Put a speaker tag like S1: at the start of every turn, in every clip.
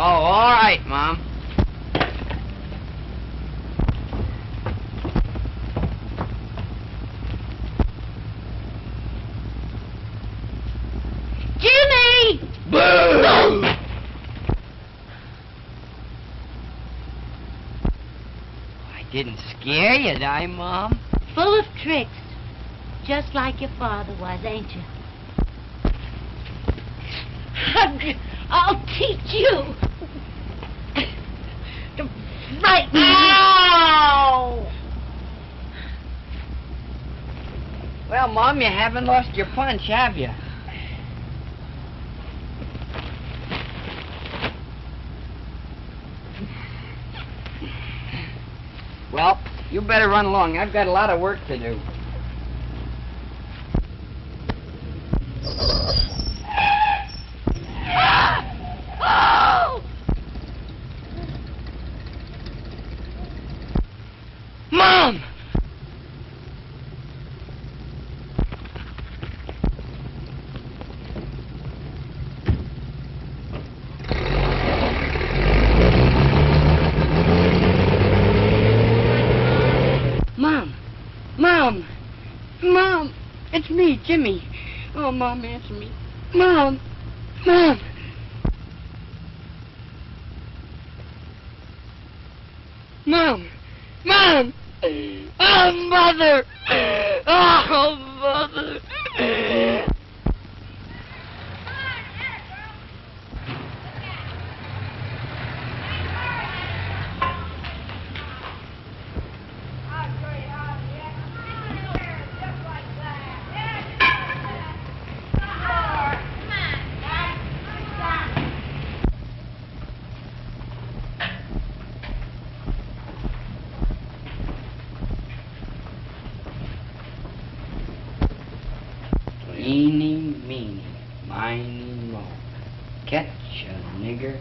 S1: all right, Mom.
S2: Jimmy!
S1: Boo! I didn't scare you, did I, Mom?
S2: Full of tricks. Just like your father was, ain't you? I'll teach you to frighten me. Ow!
S1: Well, Mom, you haven't lost your punch, have you? Well, you better run along. I've got a lot of work to do. Mom! Mom! It's me, Jimmy. Oh, Mom, answer me. Mom! Mom! Mom! Mom! Oh, Mother! Oh, Mother! Eeny, meeny, miny, mo. Catch a nigger.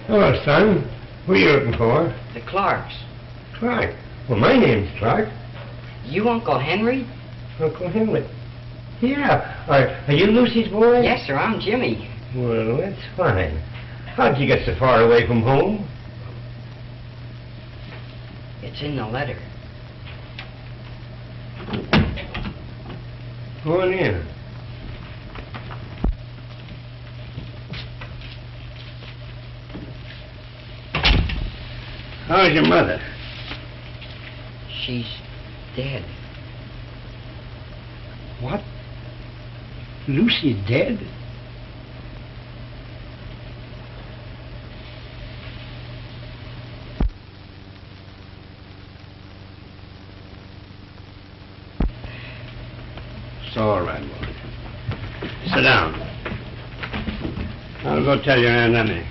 S3: Hello, son. Who are you looking for?
S1: The Clarks.
S3: Clark. Well, my name's Clark.
S1: You Uncle Henry?
S3: Uncle Henry. Yeah. Are you Lucy's boy?
S1: Yes, sir. I'm Jimmy.
S3: Well, that's fine. How'd you get so far away from home?
S1: It's in the letter.
S3: Go on in. How's your mother?
S1: She's dead.
S3: What? Lucy's dead? It's all right, boy. Sit down. I'll go tell your Aunt Emmy.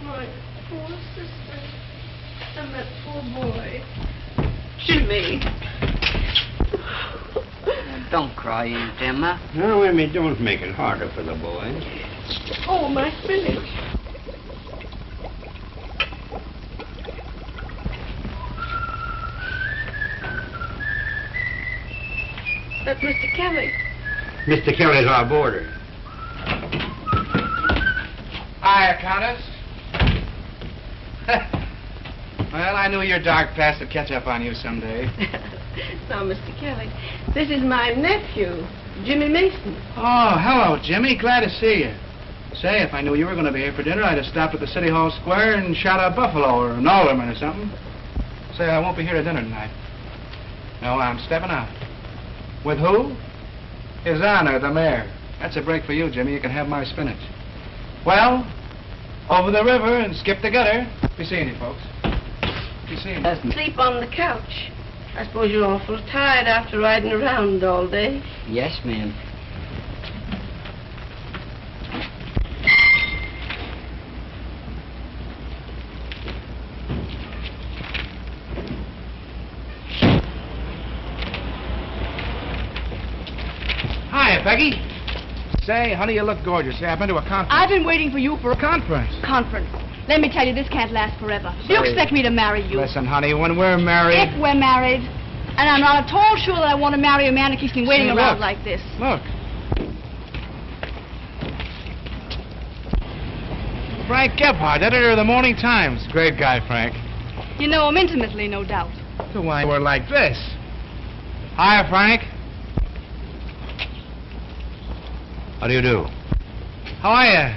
S4: My poor sister and that poor boy. Jimmy.
S1: Don't cry, Aunt Emma.
S3: Now, Emmy, don't make it harder for the boy.
S4: Oh, my spinach. That's Mr. Kelly.
S3: Mr. Kelly's our boarder.
S5: Hiya, Countess. Well, I knew your dark past would catch up on you someday.
S4: Now, Mr. Kelly, this is my nephew, Jimmy Mason.
S5: Oh, hello, Jimmy. Glad to see you. Say, if I knew you were going to be here for dinner, I'd have stopped at the City Hall Square and shot a buffalo or an alderman or something. Say, I won't be here to dinner tonight. No, I'm stepping out. With who? His Honor, the mayor. That's a break for you, Jimmy. You can have my spinach. Well, over the river and skip the gutter. Be seeing you, folks. Be seeing you.
S4: Sleep on the couch. I suppose you're awful tired after riding around all day.
S1: Yes, ma'am.
S5: Hiya, Peggy. Say, honey, you look gorgeous. Say, I've been to a conference.
S6: I've been waiting for you for a
S5: Conference?
S6: conference. Let me tell you, this can't last forever. You
S5: Sorry.
S6: expect me to marry you.
S5: Listen, honey, when we're married...
S6: If we're married, And I'm not at all sure that I want to marry a man who keeps me waiting
S5: Say,
S6: around
S5: look.
S6: like this.
S5: Look. Frank Gebhardt, editor of the Morning Times. Great guy, Frank.
S6: You know him intimately, no doubt.
S5: So why we're like this? Hiya, Frank.
S3: How do you do?
S5: How are you?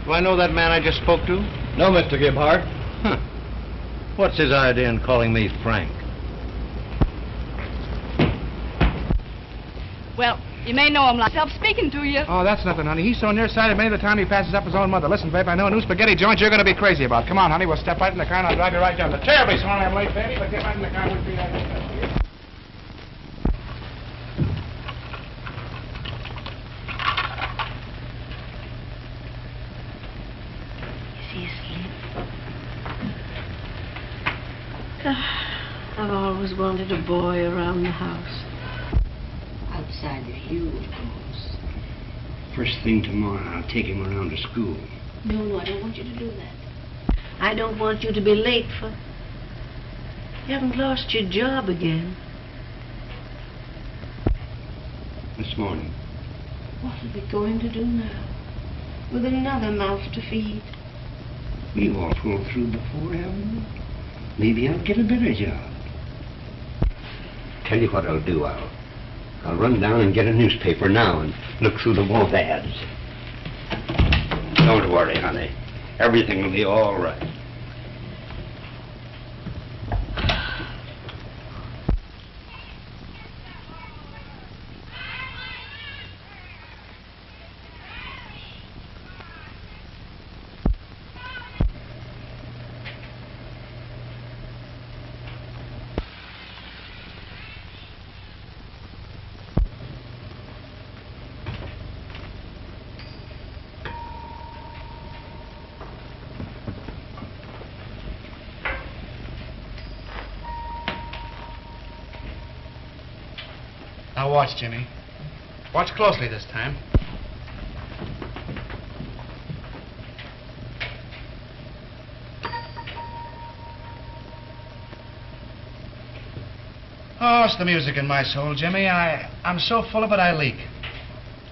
S3: Do I know that man I just spoke to? No, Mr. Gebhardt. Huh. What's his idea in calling me Frank?
S6: Well, you may know him like myself speaking to you.
S5: Oh, that's nothing, honey. He's so nearsighted many of the time he passes up his own mother. Listen, babe, I know a new spaghetti joint you're going to be crazy about. Come on, honey, we'll step right in the car and I'll drive you right down. They're terribly sorry I'm late, baby, but get right in the car and we'll be there.
S4: Is he asleep? I've always wanted a boy around the house.
S1: Outside of you, of course. First thing tomorrow, I'll take him around to school.
S4: No, I don't want you to do that. I don't want you to be late for... You haven't lost your job again.
S1: This morning.
S4: What are we going to do now? With another mouth to feed?
S1: We've all pulled through before, haven't we? Maybe I'll get a better job. Tell you what I'll do, I'll run down and get a newspaper now and look through the want ads. Don't worry, honey. Everything will be all right.
S5: Now watch, Jimmy. Watch closely this time. Oh, it's the music in my soul, Jimmy. I'm so full of it I leak.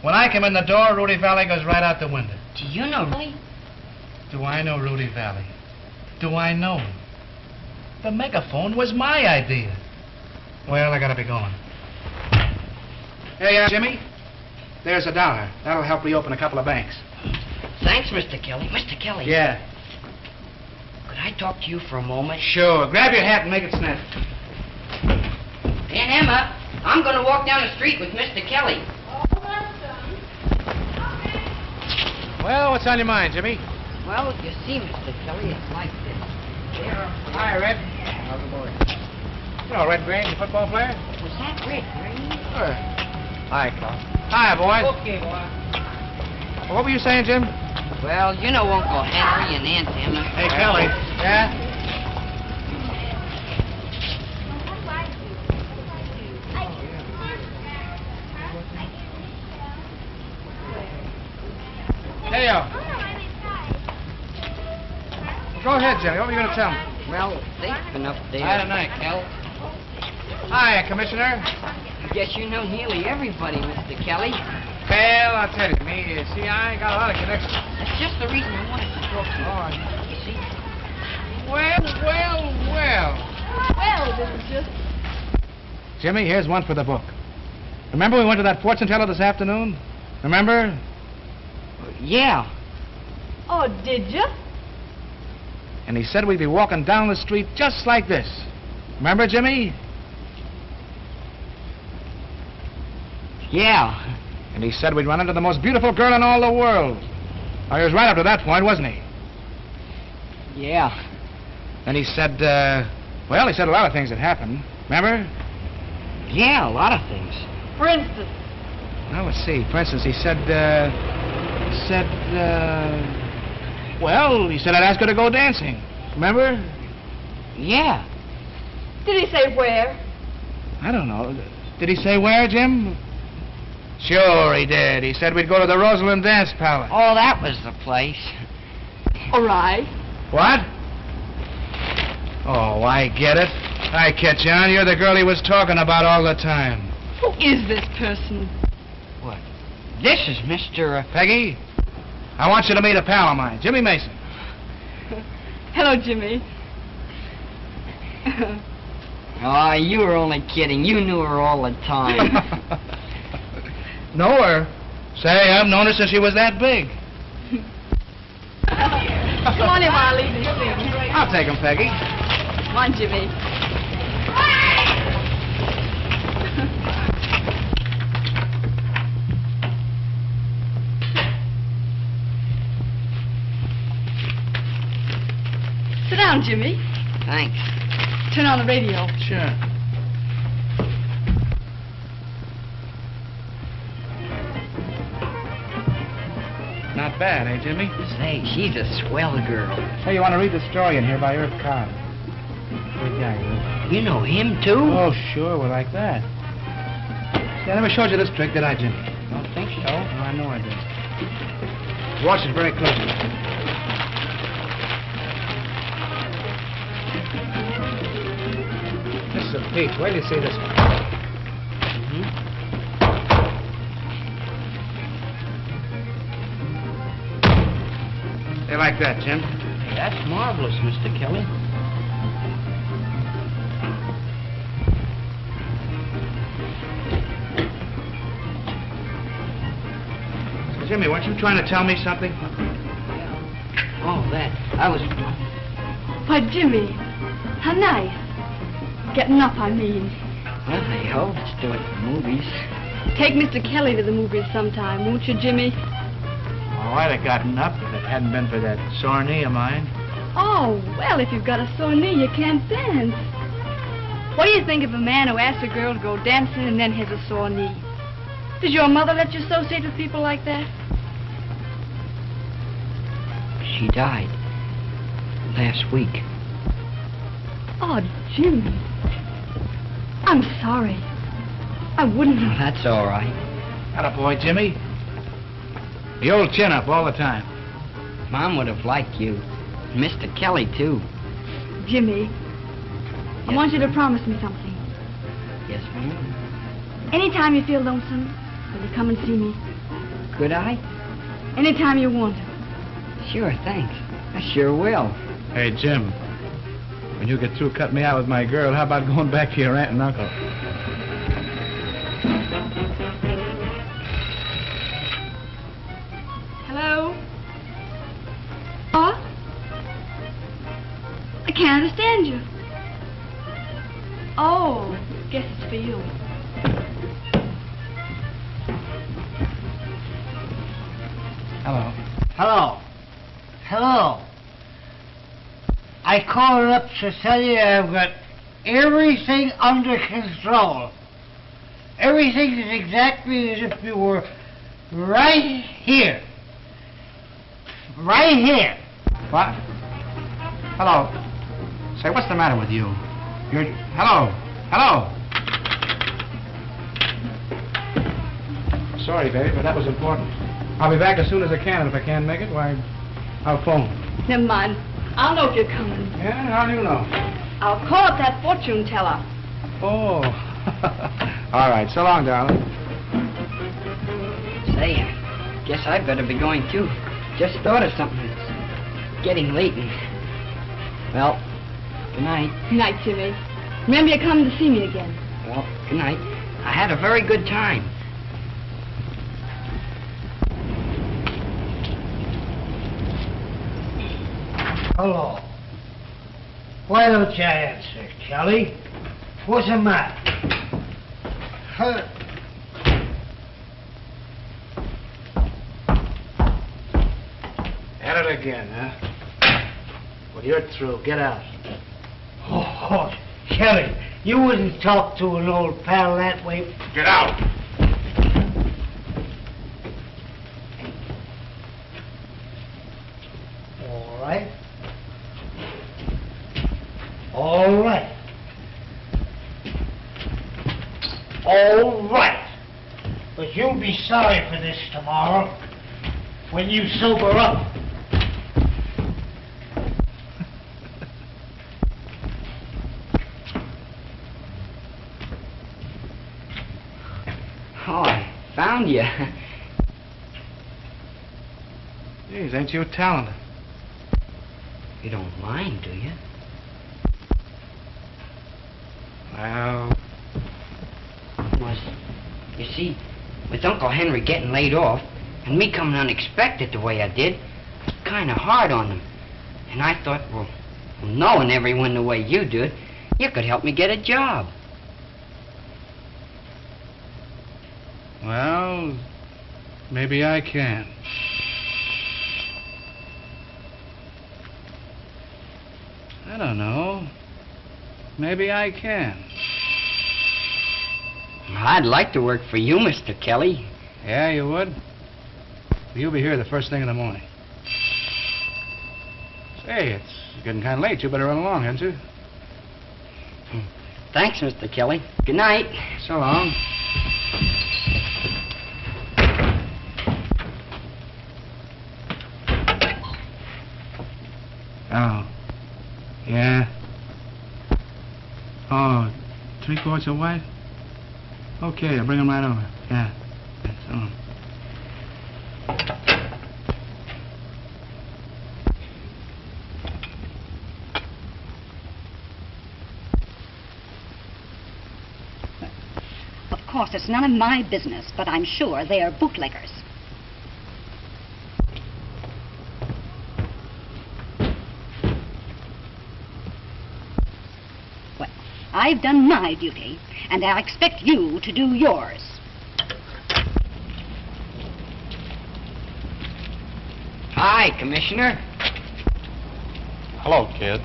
S5: When I come in the door, Rudy Valley goes right out the window.
S1: Do you know Rudy?
S5: Do I know Rudy Valley? Do I know him? The megaphone was my idea. Well, I gotta be going. Hey, Jimmy, there's $1. That'll help reopen a couple of banks.
S7: Thanks, Mr. Kelly. Mr. Kelly.
S5: Yeah.
S7: Could I talk to you for a moment?
S5: Sure. Grab your hat and make it snap.
S7: Aunt Emma, I'm going to walk down the street with Mr. Kelly.
S5: Well, what's on your mind, Jimmy?
S7: Well, you see, Mr. Kelly, it's like this. There.
S5: Hi, Red. How's the boy? You know Red Grange, the football player?
S7: Was that Red Green?
S5: Sure. Hi, Carl. Hi, boys.
S7: Okay, boy.
S5: Well, what were you saying, Jim?
S7: Well, you know Uncle Henry and Aunt Emma.
S5: Hey, Kelly. Yeah? Hey, go ahead, Jimmy. What were you going to tell me?
S7: Well, they've been up there.
S5: Hi, tonight, Kel. Hi, Commissioner.
S7: I guess you know nearly everybody, Mr. Kelly.
S5: Well, I'll tell you, see, I got a lot of connections.
S7: That's just the reason I wanted to talk to you.
S5: Oh,
S7: You see?
S5: well.
S6: Well, this is just...
S5: Jimmy, here's one for the book. Remember we went to that fortune teller this afternoon? Remember?
S7: Yeah.
S6: Oh, did you?
S5: And he said we'd be walking down the street just like this. Remember, Jimmy?
S7: Yeah.
S5: And he said we'd run into the most beautiful girl in all the world. Oh, he was right up to that point, wasn't he?
S7: Yeah.
S5: And he said, well, he said a lot of things that happened. Remember?
S7: Yeah, a lot of things.
S6: For instance.
S5: Well, let's see. For instance, he said well, he said I'd ask her to go dancing. Remember?
S7: Yeah.
S6: Did he say where?
S5: I don't know. Did he say where, Jim? Sure he did. He said we'd go to the Rosalind Dance Palace.
S7: Oh, that was the place.
S6: All right.
S5: What? Oh, I get it. I catch on. You're the girl he was talking about all the time.
S1: Who is this person?
S7: What? This is Mr.
S5: Peggy, I want you to meet a pal of mine, Jimmy Mason.
S1: Hello, Jimmy.
S7: Oh, you were only kidding. You knew her all the time.
S5: Know her? Say, I've known her since she was that big.
S1: Come on in while I leave these things.
S5: I'll take him, Peggy.
S1: Come on, Jimmy. Sit down, Jimmy.
S7: Thanks.
S1: Turn on the radio.
S5: Sure. Not bad, eh, Jimmy?
S7: Say, she's a swell girl.
S5: Hey, you want to read the story in here by Irv Cobb? Good guy, Irv.
S7: You know him, too?
S5: Oh, sure, we're like that. See, I never showed you this trick, did I, Jimmy?
S7: Don't think so.
S5: No, I know I did. Watch it very closely. This is a peach. Wait till you see this one. They like that, Jim?
S7: Hey, that's marvelous, Mr. Kelly.
S5: So, Jimmy, weren't you trying to tell me something?
S7: Oh, that. I was...
S1: Why, Jimmy, how nice. Getting up, I mean.
S7: Well, hey, ho, let's do it for movies.
S1: Take Mr. Kelly to the movies sometime, won't you, Jimmy?
S5: Oh, I'd have gotten up if it hadn't been for that sore knee of mine.
S1: Oh, well, if you've got a sore knee, you can't dance. What do you think of a man who asks a girl to go dancing and then has a sore knee? Does your mother let you associate with people like that?
S7: She died last week.
S1: Oh, Jimmy. I'm sorry. I wouldn't
S7: Well,
S1: have...
S7: that's all right.
S5: Attaboy, Jimmy. The old chin-up all the time.
S7: Mom would have liked you. And Mr. Kelly, too.
S1: Jimmy, I
S7: Yes,
S1: want you to
S7: ma'am.
S1: promise me something.
S7: Yes, ma'am.
S1: Anytime you feel lonesome, will you come and see me?
S7: Could I?
S1: Anytime you want to.
S7: Sure, thanks. I sure will.
S5: Hey, Jim. When you get through cutting me out with my girl, how about going back to your aunt and uncle?
S1: Hello? What? I can't understand you. Oh, guess it's for you.
S5: Hello.
S8: Hello. Hello. I called up to tell you I've got everything under control. Everything is exactly as if you were right here. Right here.
S5: What? Hello. Say, what's the matter with you? You're... Hello. Hello. Sorry, baby, but that was important. I'll be back as soon as I can, and if I can't make it, why, I'll phone.
S1: Never mind. I'll know if you're coming.
S5: Yeah, how do you know?
S1: I'll call up that fortune teller.
S5: Oh. All right, so long, darling.
S7: Say, I guess I'd better be going, too. Just thought of something. It's getting late and... Well, good night.
S1: Good night, Jimmy. Remember you're coming to see me again.
S7: Well, good night. I had a very good time.
S8: Hello. Why don't you answer, Kelly? What's the matter? Huh?
S5: At it again, huh? Well, you're through. Get out.
S8: Oh, Kelly, you wouldn't talk to an old pal that way.
S5: Get out.
S8: All right. All right. All right. But you'll be sorry for this tomorrow when you sober up.
S7: found you.
S5: Geez, ain't you talented?
S7: You don't mind, do you?
S5: Well,
S7: You see, with Uncle Henry getting laid off, and me coming unexpected the way I did, it's kind of hard on them. And I thought, well, knowing everyone the way you do, you could help me get a job.
S5: well, maybe I can. I don't know. Maybe I can.
S7: I'd like to work for you, Mr. Kelly.
S5: Yeah, you would? You'll be here the first thing in the morning. Say, it's getting kind of late. You better run along, hadn't you?
S7: Thanks, Mr. Kelly. Good night.
S5: So long. Oh. Yeah. Oh, 3 quarts of white? Okay, I'll bring them right over. Yeah. So long.
S9: Of course, it's none of my business, but I'm sure they are bootleggers. Well, I've done my duty, and I expect you to do yours.
S7: Hi, Commissioner.
S3: Hello, kid.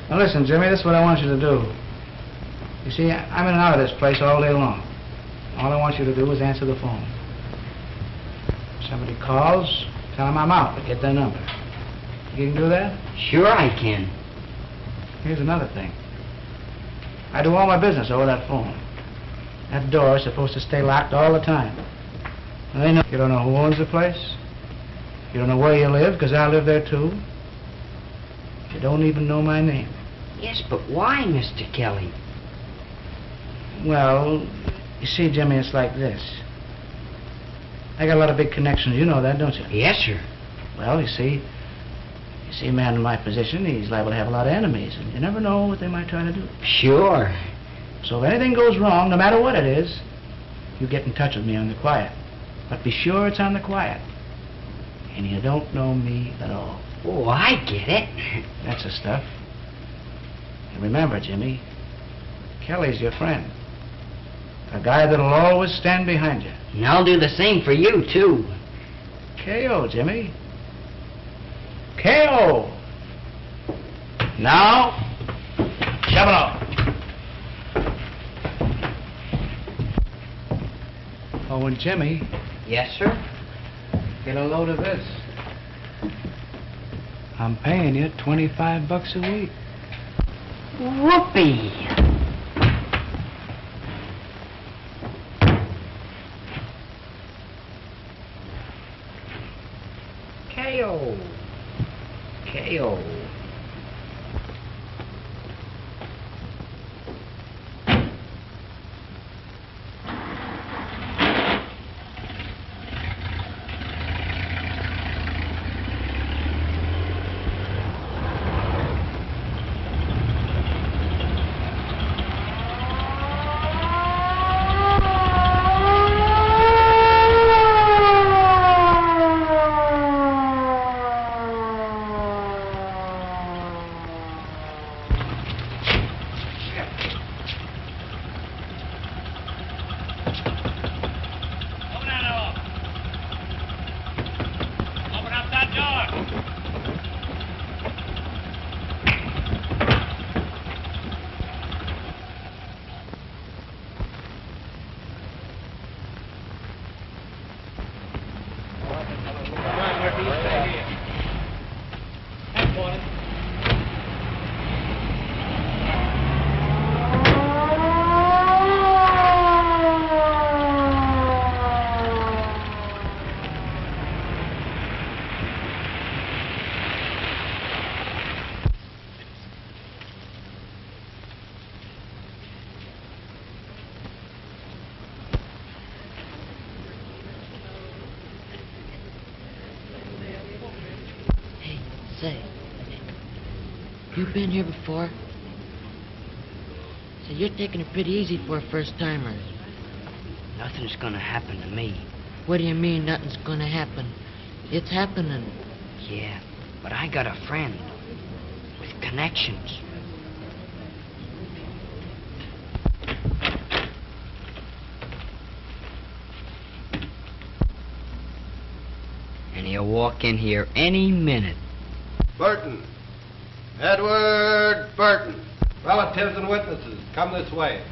S5: Now listen, Jimmy, this is what I want you to do. You see, I'm in and out of this place all day long. All I want you to do is answer the phone. If somebody calls, tell them I'm out, but get their number. You can do that?
S7: Sure I can.
S5: Here's another thing. I do all my business over that phone. That door is supposed to stay locked all the time. And they know you don't know who owns the place. You don't know where you live, because I live there too. You don't even know my name.
S7: Yes, but why, Mr. Kelly?
S5: Well, you see, Jimmy, it's like this. I got a lot of big connections. You know that, don't you?
S7: Yes, sir.
S5: Well, you see, a man in my position, he's liable to have a lot of enemies, and you never know what they might try to do.
S7: Sure.
S5: So if anything goes wrong, no matter what it is, you get in touch with me on the quiet. But be sure it's on the quiet. And you don't know me at all.
S7: Oh, I get it.
S5: That's the stuff. And remember, Jimmy, Kelly's your friend. A guy that'll always stand behind you.
S7: And I'll do the same for you, too.
S5: K.O., Jimmy. K.O. Now, shove it off. Oh, and Jimmy.
S7: Yes, sir?
S5: Get a load of this. I'm paying you $25 a week.
S7: Whoopee. K.O. K.O.
S10: Say, you been here before? Say, you're taking it pretty easy for a first-timer.
S7: Nothing's gonna happen to me.
S10: What do you mean, nothing's gonna happen? It's happening.
S7: Yeah, but I got a friend with connections. And he'll walk in here any minute.
S3: Burton. Edward Burton. Relatives and witnesses, come this way.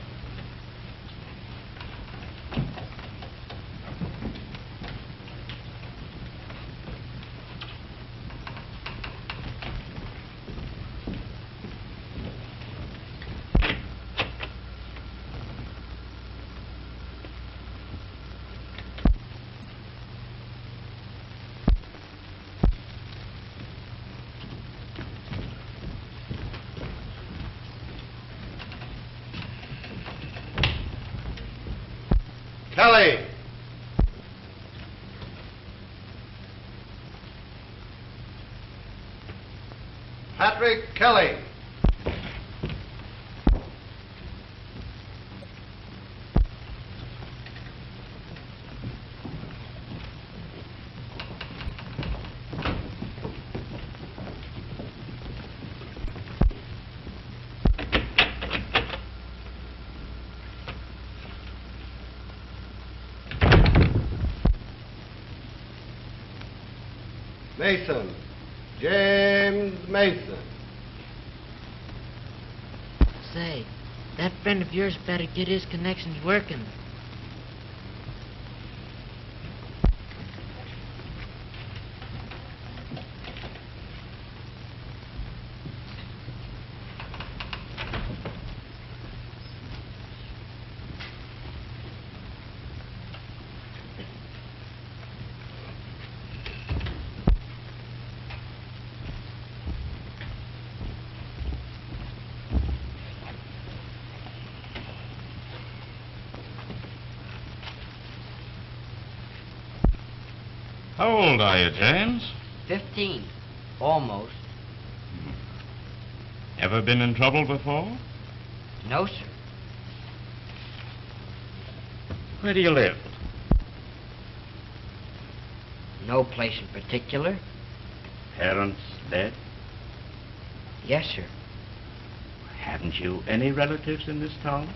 S3: Kelly. Patrick Kelly. Mason. James Mason.
S10: Say, that friend of yours better get his connections working.
S11: How old are you, James?
S7: 15. Almost.
S11: Ever been in trouble before?
S7: No, sir.
S11: Where do you live?
S7: No place in particular.
S11: Parents dead?
S7: Yes, sir.
S11: Haven't you any relatives in this town?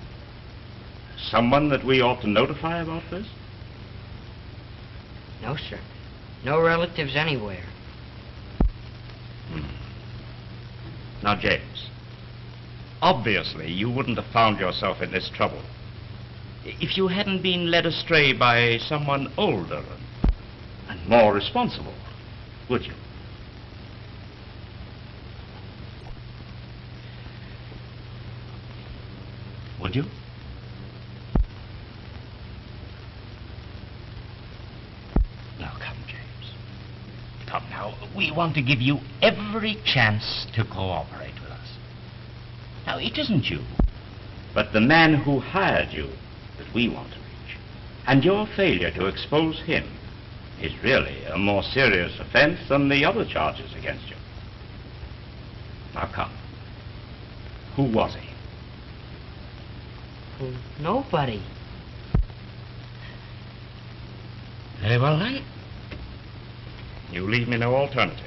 S11: Someone that we ought to notify about this?
S7: No, sir. No relatives anywhere.
S11: Now, James, obviously you wouldn't have found yourself in this trouble if you hadn't been led astray by someone older and more responsible, would you? Would you? Now, come, James. Come now. We want to give you every chance to cooperate with us. Now, it isn't you, but the man who hired you that we want to reach. And your failure to expose him is really a more serious offense than the other charges against you. Now, come. Who was he?
S10: Nobody.
S11: Very well, then. You leave me no alternative.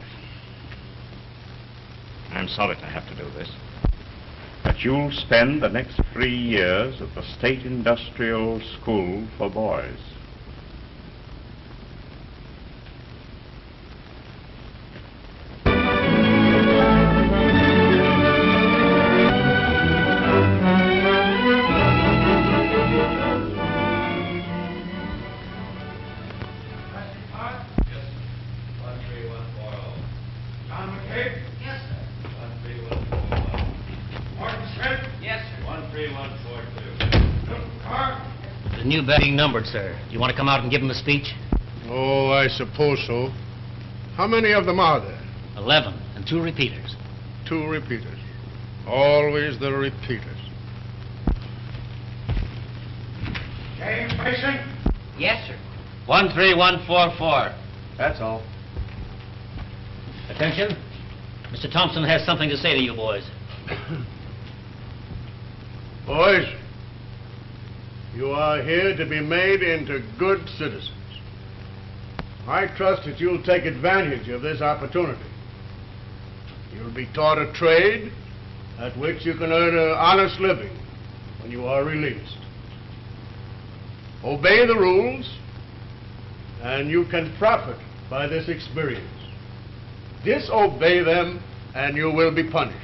S11: I'm sorry to have to do this, but you'll spend the next 3 years at the State Industrial School for Boys.
S12: Being numbered, sir. You want to come out and give him a speech?
S13: Oh, I suppose so. How many of them are there?
S12: 11, and 2 repeaters.
S13: 2 repeaters. Always the repeaters.
S5: James Mason?
S7: Yes, sir.
S12: 13144. That's all. Attention. Mr. Thompson has something to say to you boys.
S13: Boys, you are here to be made into good citizens. I trust that you'll take advantage of this opportunity. You'll be taught a trade at which you can earn an honest living when you are released. Obey the rules, and you can profit by this experience. Disobey them, and you will be punished.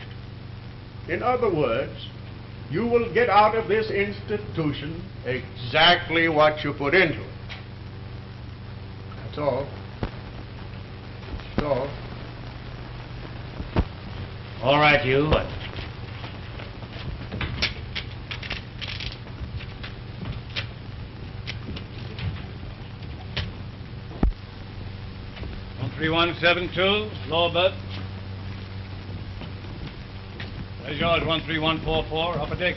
S13: In other words, you will get out of this institution exactly what you put into it. That's all. That's all.
S12: All right, you.
S14: 13172, lower berth. There's yours, 13144, upper deck.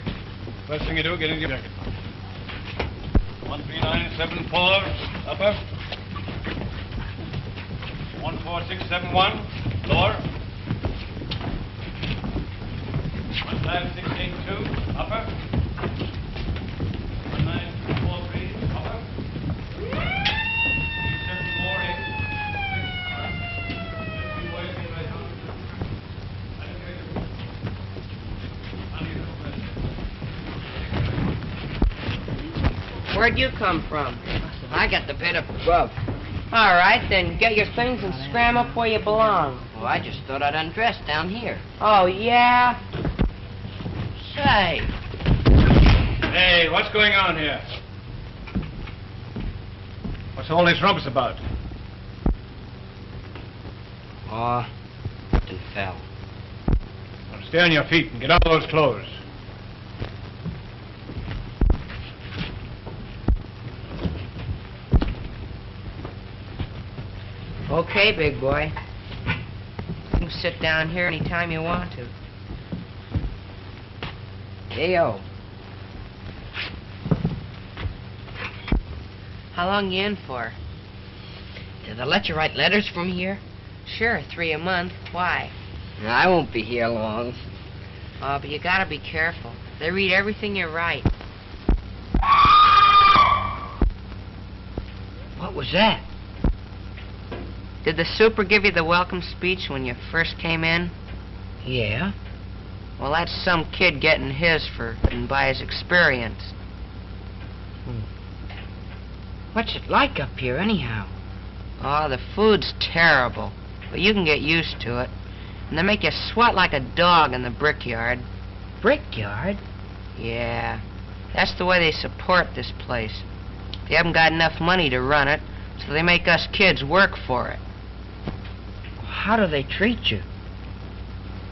S14: First thing you do, get into your jacket. 13974, upper. 14671, lower. 15682, upper. 19243, upper. 3748.
S4: Where'd you come from?
S7: I got the better grub.
S4: All right, then get your things and scram up where you belong.
S7: Well, I just thought I'd undress down here.
S4: Oh, yeah? Say.
S14: Hey, what's going on here? What's all this rumpus about?
S7: Oh, something fell.
S14: Well, stay on your feet and get out of those clothes.
S4: Okay, big boy. You can sit down here anytime you want to.
S7: Hey-o.
S4: How long you in for?
S7: Did they let you write letters from here?
S4: Sure, 3 a month. Why?
S7: I won't be here long.
S4: Oh, but you gotta be careful. They read everything you write.
S7: What was that?
S4: Did the super give you the welcome speech when you first came in?
S7: Yeah.
S4: Well, that's some kid getting his and by his experience.
S7: What's it like up here, anyhow?
S4: Oh, the food's terrible, but you can get used to it. And they make you sweat like a dog in the brickyard.
S7: Brickyard?
S4: Yeah. That's the way they support this place. They haven't got enough money to run it, so they make us kids work for it.
S7: How do they treat you?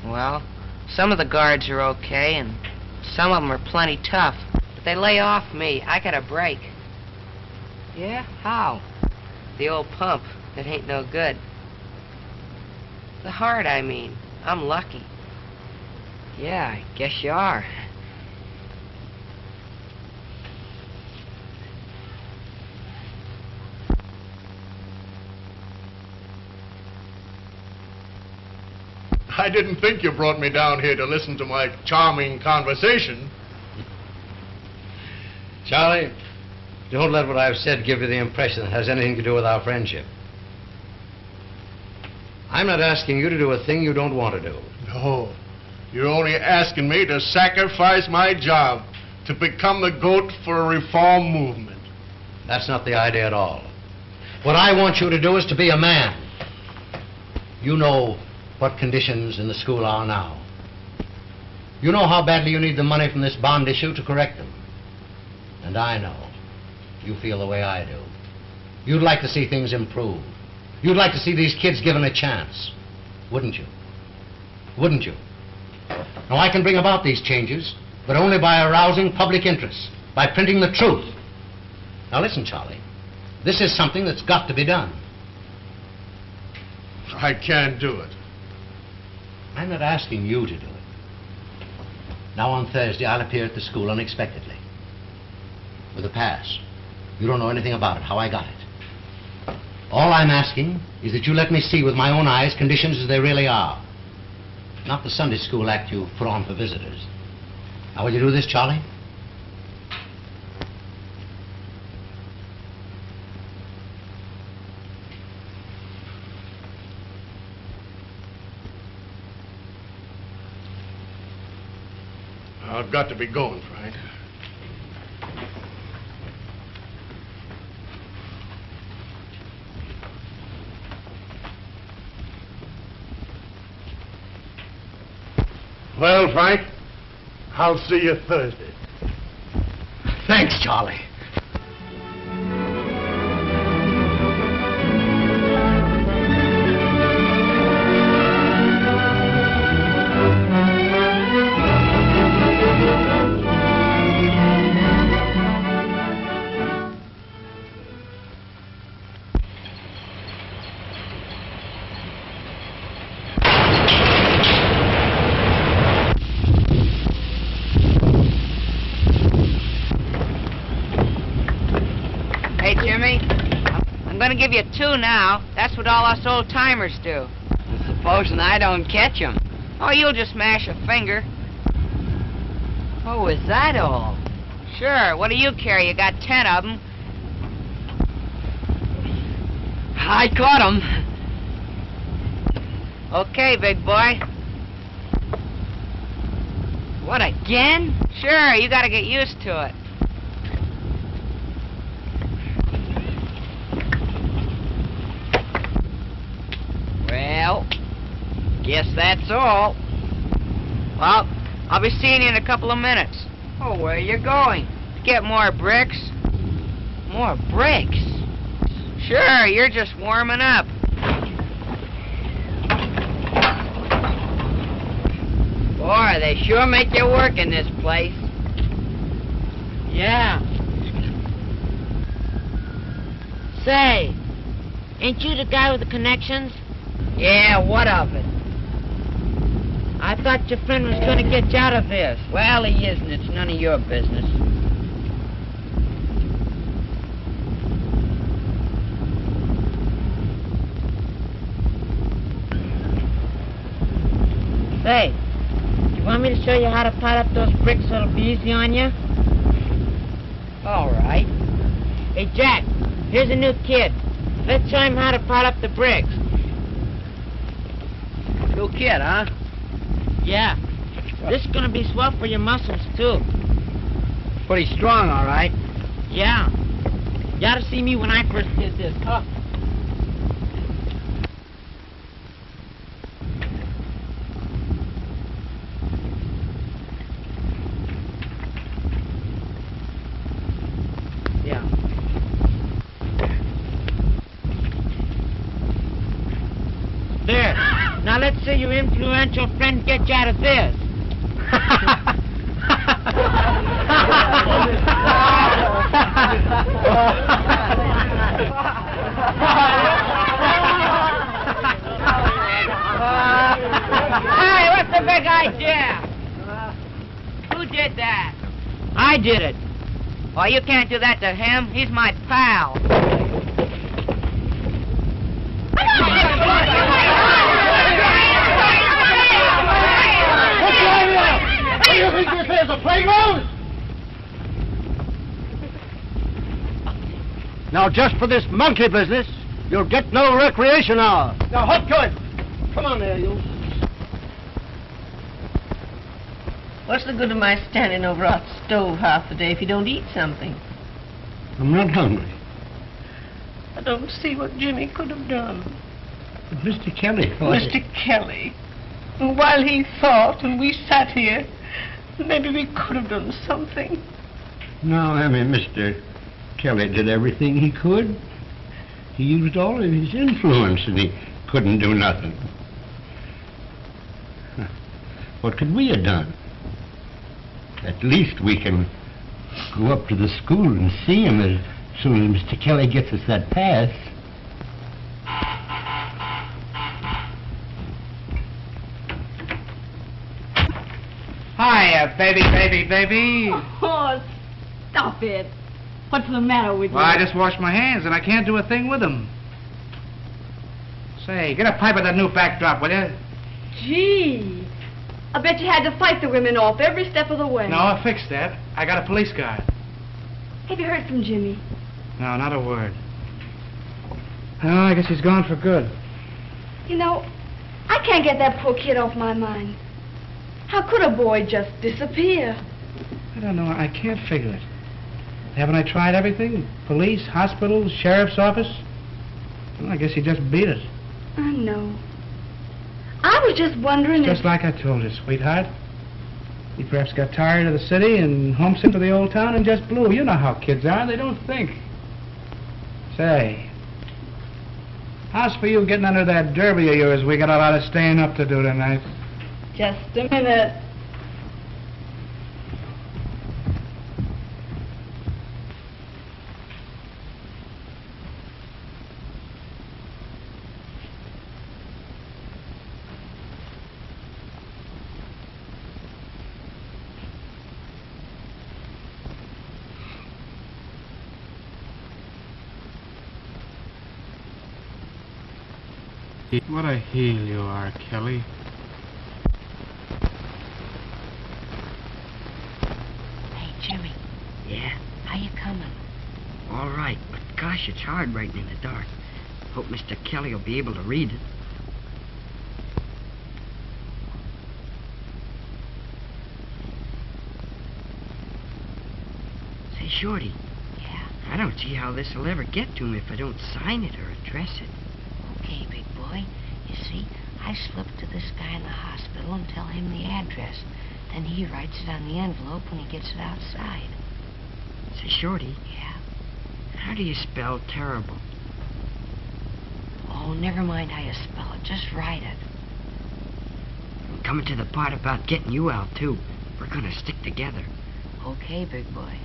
S4: Well, some of the guards are okay, and some of them are plenty tough. But they lay off me. I got a break.
S7: Yeah? How?
S4: The old pump. It ain't no good. The heart, I mean. I'm lucky.
S7: Yeah, I guess you are.
S13: I didn't think you brought me down here to listen to my charming conversation.
S3: Charlie, don't let what I've said give you the impression it has anything to do with our friendship. I'm not asking you to do a thing you don't want to do.
S13: No, you're only asking me to sacrifice my job to become the goat for a reform movement.
S3: That's not the idea at all. What I want you to do is to be a man. You know what conditions in the school are now. You know how badly you need the money from this bond issue to correct them. And I know you feel the way I do. You'd like to see things improve. You'd like to see these kids given a chance. Wouldn't you? Wouldn't you? Now, I can bring about these changes, but only by arousing public interest, by printing the truth. Now, listen, Charlie. This is something that's got to be done.
S13: I can't do it.
S3: I'm not asking you to do it. Now, on Thursday, I'll appear at the school unexpectedly. With a pass. You don't know anything about it, how I got it. All I'm asking is that you let me see with my own eyes conditions as they really are. not the Sunday school act you put on for visitors. Now, will you do this, Charlie?
S13: I've got to be going, Frank. Well, Frank, I'll see you Thursday.
S3: Thanks, Charlie.
S4: Hey, Jimmy, I'm gonna give you 2 now. That's what all us old-timers do.
S7: Supposing I don't catch him.
S4: Oh, you'll just smash a finger.
S7: Oh, is that all?
S4: Sure, what do you care? You got 10 of them.
S7: I caught him.
S4: Okay, big boy.
S7: What, again?
S4: Sure, you gotta get used to it.
S7: Well, guess that's all.
S4: Well, I'll be seeing you in a couple of minutes.
S7: Oh, where are you going?
S4: To get more bricks.
S7: More bricks?
S4: Sure, you're just warming up.
S7: Boy, they sure make you work in this place.
S10: Yeah. Say, ain't you the guy with the connections?
S7: Yeah, what of it?
S10: I thought your friend was going to get you out of this.
S7: Well, he isn't. It's none of your business.
S10: Say, do you want me to show you how to pot up those bricks so it'll be easy on you?
S7: All right.
S10: Hey, Jack, here's a new kid. Let's show him how to pot up the bricks.
S7: New kid, huh?
S10: Yeah. This is gonna be swell for your muscles, too.
S7: Pretty strong, all right.
S10: Yeah. You ought to see me when I first did this. Huh? Yeah. There. Now let's see your influential friend get you out of this.
S4: Hey, what's the big idea? Who did that?
S10: I did it.
S4: Oh, you can't do that to him. He's my pal.
S13: What do you think this is, a playground? Now, just for this monkey business, you'll get no recreation hour. Now, hop to it. Come on there, you.
S15: What's the good of my standing over a hot stove half the day if you don't eat something?
S13: I'm not hungry.
S15: I don't see what Jimmy could have done.
S13: But Mr. Kelly...
S15: Mr. Kelly. And while he thought and we sat here, maybe we could have done something.
S16: No, I mean, Mr. Kelly did everything he could. He used all of his influence and he couldn't do nothing. What could we have done? At least we can go up to the school and see him as soon as Mr. Kelly gets us that pass.
S5: Hiya, baby.
S1: Oh, stop it. What's the matter with you?
S5: Well, I just washed my hands and I can't do a thing with them. Say, get a pipe of that new backdrop, will you?
S1: Gee, I bet you had to fight the women off every step of the way.
S5: No, I fixed that. I got a police guard.
S1: Have you heard from Jimmy?
S5: No, not a word. Oh, I guess he's gone for good.
S1: You know, I can't get that poor kid off my mind. How could a boy just disappear?
S5: I don't know. I can't figure it. Haven't I tried everything? Police, hospitals, sheriff's office? Well, I guess he just beat it.
S1: I know. I was just wondering
S5: Just like I told you, sweetheart. He perhaps got tired of the city and homesick for the old town and just blew. You know how kids are. They don't think. Say, how's for you getting under that derby of yours? We got a lot of staying up to do tonight.
S1: Just a minute.
S5: What a heel you are, Kelly.
S7: Hey, Jimmy. Yeah? How you coming? All right, but gosh, it's hard writing in the dark. Hope Mr. Kelly will be able to read it. Say, Shorty. Yeah? I don't see how this will ever get to him if I don't sign it or address it. Okay, big boy. You see, I slip to this guy in the hospital and tell him the address. Then he writes it on the envelope when he gets it outside. Say, Shorty. Yeah? How do you spell terrible? Oh, never mind how you spell it. Just write it. I'm coming to the part about getting you out, too. We're gonna stick together. Okay, big boy.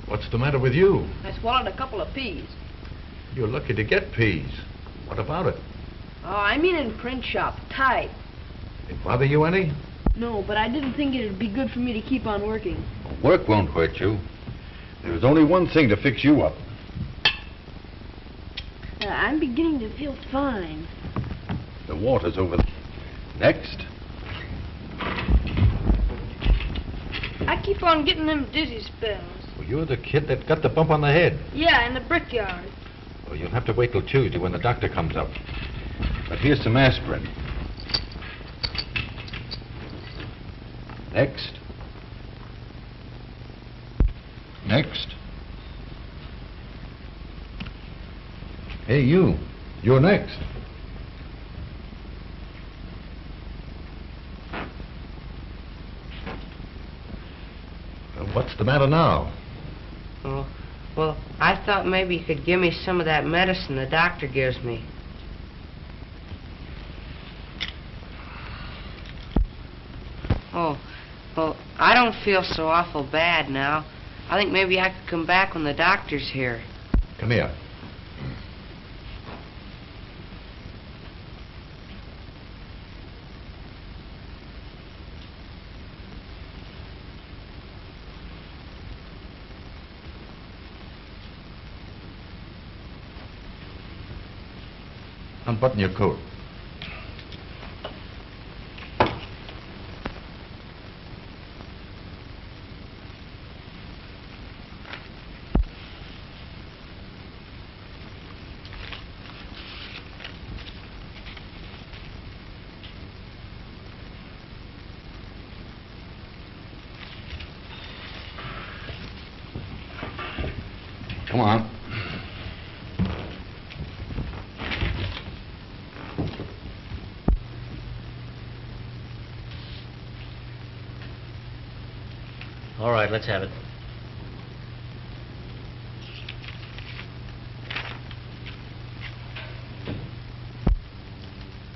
S17: What's the matter with you?
S6: I swallowed a couple of peas.
S17: You're lucky to get peas. What about it?
S6: Oh, I mean in print shop, type.
S17: It bother you any?
S6: No, but I didn't think it'd be good for me to keep on working.
S17: Work won't hurt you. There's only one thing to fix you up.
S6: I'm beginning to feel fine.
S17: The water's over there. Next.
S6: I keep on getting them dizzy spells.
S17: Well, you're the kid that got the bump on the head.
S6: Yeah, in the brickyard.
S17: Well, you'll have to wait till Tuesday when the doctor comes up. But here's some aspirin. Next. Next. Hey, you. You're next. What's the matter now?
S4: Oh, well, I thought maybe you could give me some of that medicine the doctor gives me. Oh, well, I don't feel so awful bad now. I think maybe I could come back when the doctor's here.
S17: Come here. Unbutton your coat. Come on.
S12: All right, let's have it.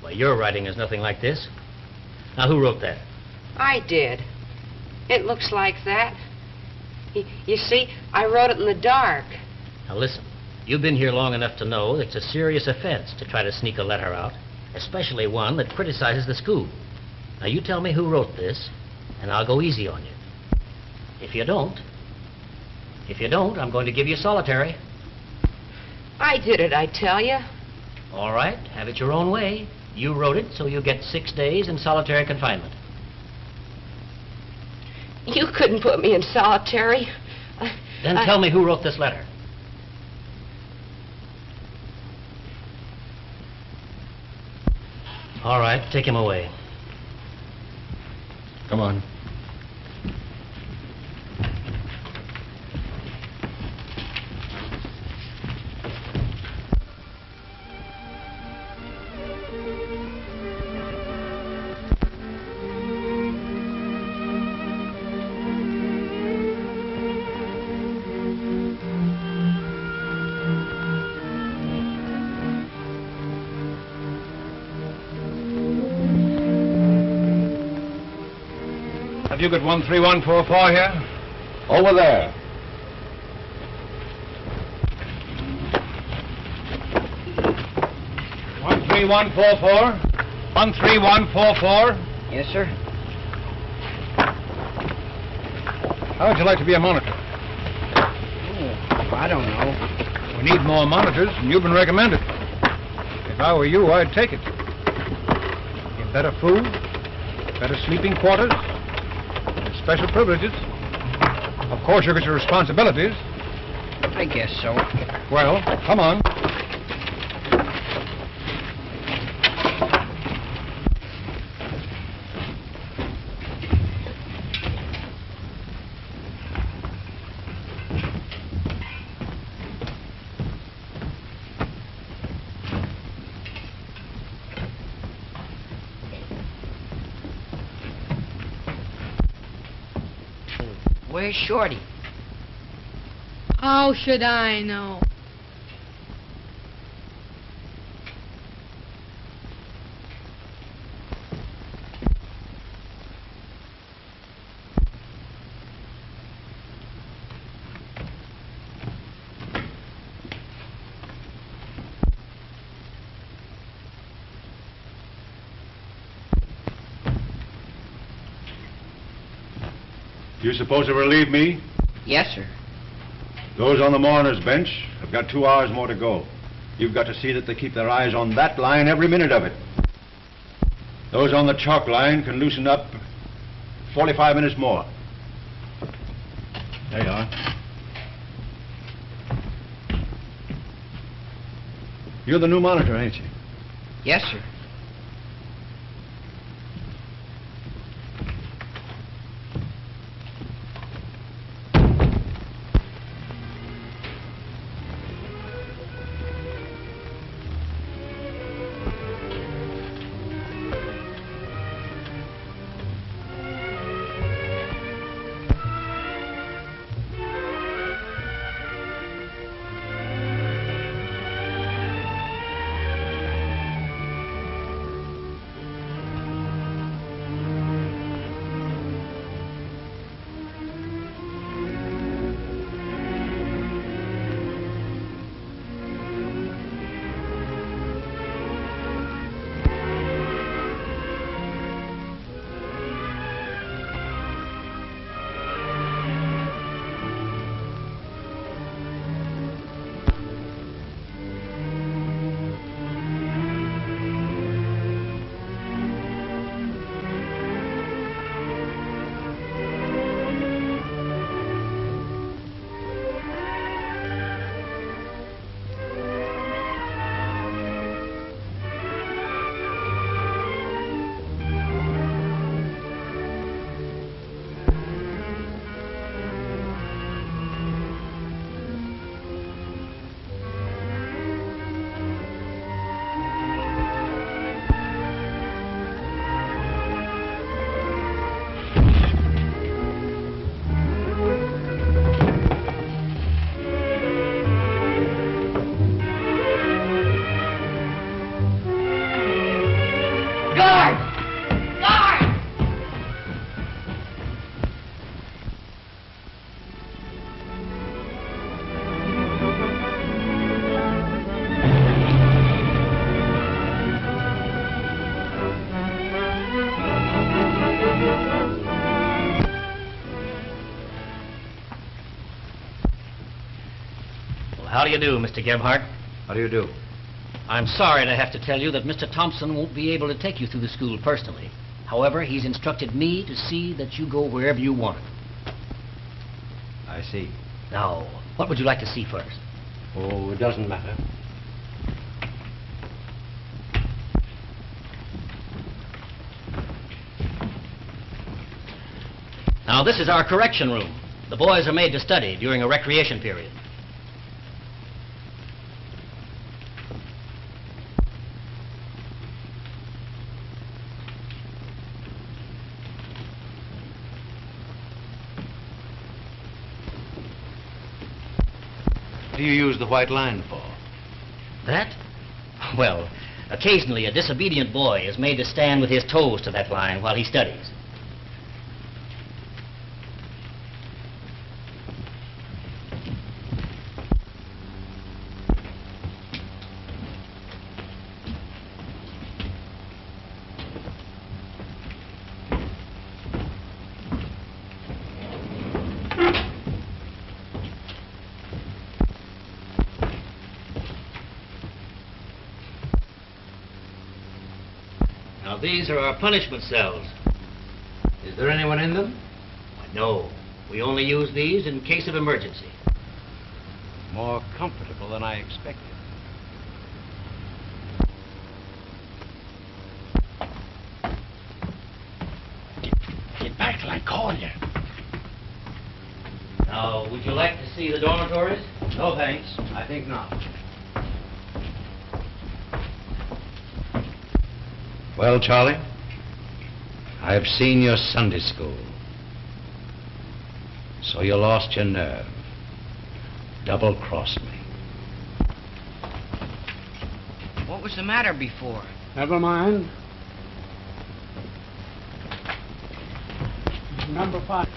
S12: Well, your writing is nothing like this. Now, who wrote that?
S4: I did. It looks like that. You see, I wrote it in the dark.
S12: Now, listen. You've been here long enough to know it's a serious offense to try to sneak a letter out, especially one that criticizes the school. Now, you tell me who wrote this, and I'll go easy on you. If you don't, I'm going to give you solitary.
S4: I did it, I tell you.
S12: All right, have it your own way. You wrote it, so you get 6 days in solitary confinement.
S2: You couldn't put me in solitary.
S12: Then tell me who wrote this letter. All right, take him away.
S17: Come on.
S14: Have you got 13144 here?
S17: Over there.
S14: One 13144.
S7: Yes, sir.
S14: How would you like to be a monitor?
S7: I don't know.
S14: We need more monitors, and you've been recommended. If I were you, I'd take it. Get better food, better sleeping quarters, and special privileges. Of course, you get your responsibilities.
S7: I guess so.
S14: Well, come on.
S7: Where's Shorty?
S6: How should I know?
S17: You supposed to relieve me?
S7: Yes, sir.
S17: Those on the mourner's bench have got 2 hours more to go. You've got to see that they keep their eyes on that line every minute of it. Those on the chalk line can loosen up 45 minutes more. There you are. You're the new monitor, ain't you?
S7: Yes, sir.
S12: How do you do, Mr. Gebhardt?
S3: How do you do?
S12: I'm sorry to have to tell you that Mr. Thompson won't be able to take you through the school personally. However, he's instructed me to see that you go wherever you want.
S3: I see.
S12: Now, what would you like to see first?
S3: Oh, it doesn't matter.
S12: Now, this is our correction room. The boys are made to study during a recreation period.
S3: What do you use the white line for?
S12: That? Well, occasionally a disobedient boy is made to stand with his toes to that line while he studies. Now, these are our punishment cells.
S3: Is there anyone in them?
S12: No. We only use these in case of emergency.
S3: More comfortable than I expected.
S11: Get back till I call you.
S12: Now, would you like to see the dormitories?
S3: No, thanks. I think not. Well, Charlie, I've seen your Sunday school. So you lost your nerve. Double-crossed me.
S7: What was the matter before?
S13: Never mind. Number 5.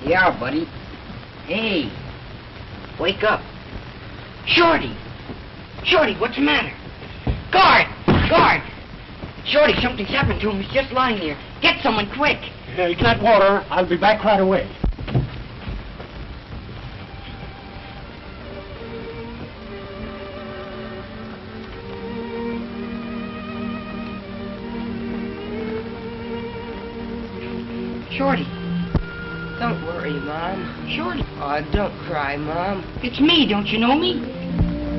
S7: Yeah, buddy. Hey, wake up. Shorty! Shorty, what's the matter? Guard! Guard! Shorty, something's happened to him. He's just lying there. Get someone quick.
S13: Get that water. I'll be back right away.
S7: Shorty.
S4: Don't worry, Mom.
S7: Shorty.
S4: Oh, don't cry, Mom.
S7: It's me. Don't you know me?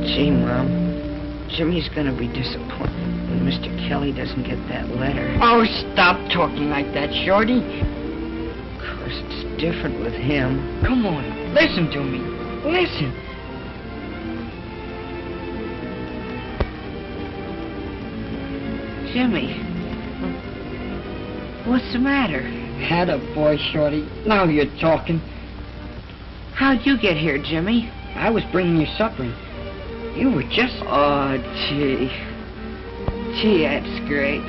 S4: Gee, Mom, Jimmy's gonna be disappointed when Mr. Kelly doesn't get that letter.
S7: Oh, stop talking like that, Shorty.
S4: Of course, it's different with him.
S7: Come on. Listen to me. Listen.
S4: Jimmy, what's the matter?
S7: Had a boy, Shorty. Now you're talking.
S4: How'd you get here, Jimmy?
S7: I was bringing you supper. You were just...
S4: Oh, gee. Gee, that's great.